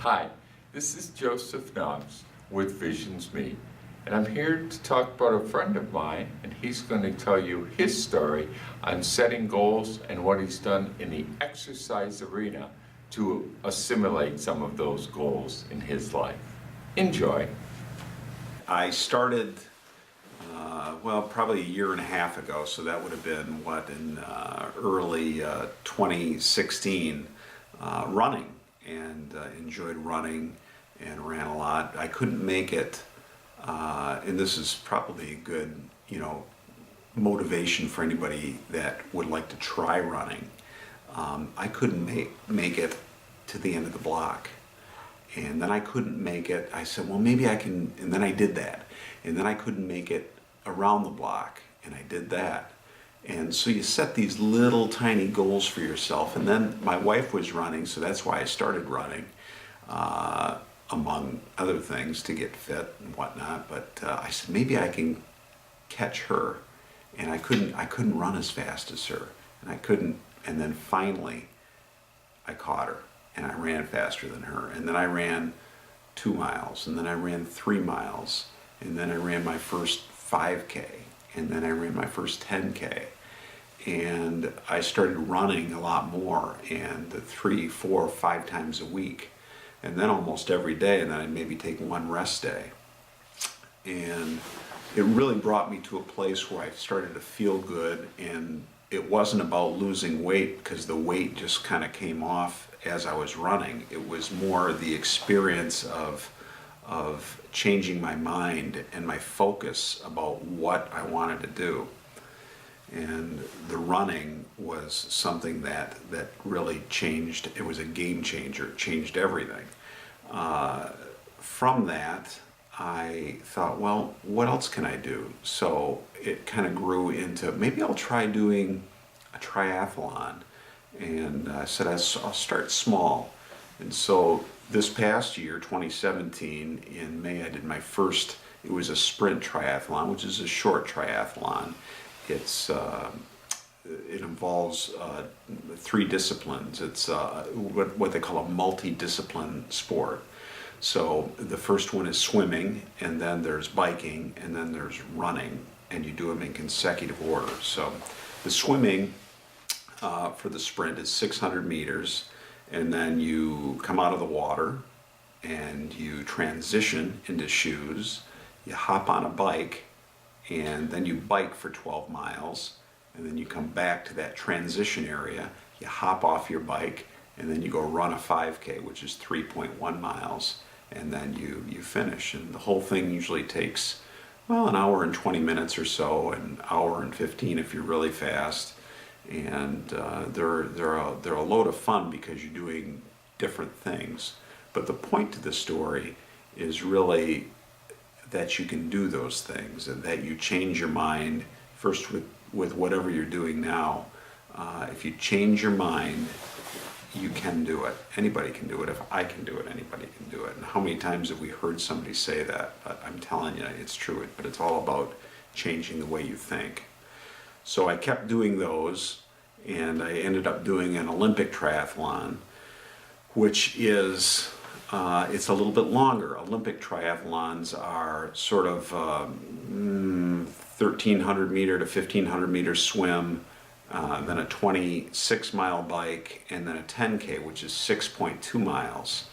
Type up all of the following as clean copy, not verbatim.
Hi, this is Joseph Knox with Visions Meet, and I'm here to talk about a friend of mine, and he's going to tell you his story on setting goals and what he's done in the exercise arena to assimilate some of those goals in his life. Enjoy. I started, probably a year and a half ago, so that would have been, in early 2016, running, and enjoyed running and ran a lot. I couldn't make it, and this is probably a good, motivation for anybody that would like to try running. I couldn't make it to the end of the block. And then I couldn't make it. I said, well, maybe I can, and then I did that. And then I couldn't make it around the block, and I did that. And so you set these little tiny goals for yourself. And then my wife was running, so that's why I started running, among other things, to get fit and whatnot. But I said, maybe I can catch her. And I couldn't run as fast as her. And then finally, I caught her. And I ran faster than her. And then I ran 2 miles, and then I ran 3 miles, and then I ran my first 5K, and then I ran my first 10K. And I started running a lot more, and 3, 4, 5 times a week, and then almost every day, and then I'd maybe take one rest day. And it really brought me to a place where I started to feel good, and it wasn't about losing weight, because the weight just kind of came off as I was running. It was more the experience of changing my mind and my focus about what I wanted to do. And the running was something that really changed. It was a game changer. It changed everything. From that, I thought, well, what else can I do? So it kind of grew into, maybe I'll try doing a triathlon. And I said, I'll start small. And so this past year, 2017, in May, I did my first, it was a sprint triathlon, which is a short triathlon. It involves 3 disciplines. It's what they call a multi-discipline sport. So the first one is swimming, and then there's biking, and then there's running, and you do them in consecutive order. So the swimming for the sprint is 600 meters, and then you come out of the water and you transition into shoes, you hop on a bike, and then you bike for 12 miles, and then you come back to that transition area, you hop off your bike, and then you go run a 5K, which is 3.1 miles, and then you finish. And the whole thing usually takes, an hour and 20 minutes or so, an hour and 15 if you're really fast. And they're a load of fun because you're doing different things. But the point to the story is really that you can do those things, and that you change your mind first with whatever you're doing now. If you change your mind, you can do it. Anybody can do it. If I can do it, anybody can do it. And how many times have we heard somebody say that? But I'm telling you, it's true. But it's all about changing the way you think. So I kept doing those, and I ended up doing an Olympic triathlon, which is, it's a little bit longer. Olympic triathlons are sort of 1,300 meter to 1,500 meter swim, then a 26-mile bike, and then a 10K, which is 6.2 miles.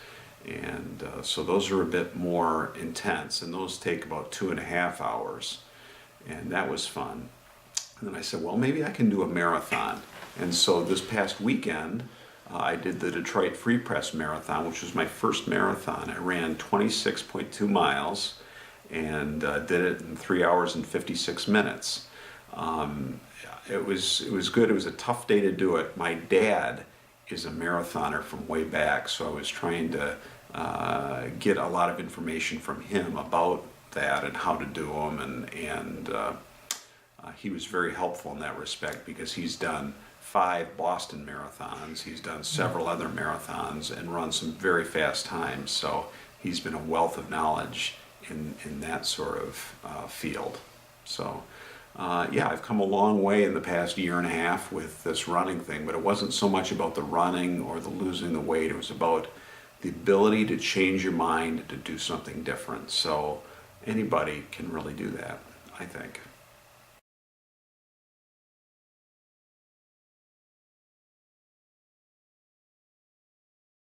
And so those are a bit more intense, and those take about 2.5 hours. And that was fun. And then I said, well, maybe I can do a marathon. And so this past weekend, I did the Detroit Free Press Marathon, which was my first marathon. I ran 26.2 miles and did it in 3 hours and 56 minutes. It was good. It was a tough day to do it. My dad is a marathoner from way back, so I was trying to get a lot of information from him about that and how to do them, and he was very helpful in that respect, because he's done 5 Boston marathons, he's done several other marathons, and run some very fast times. So he's been a wealth of knowledge in that sort of field. So I've come a long way in the past year and a half with this running thing, but it wasn't so much about the running or the losing the weight. It was about the ability to change your mind to do something different. So anybody can really do that, I think.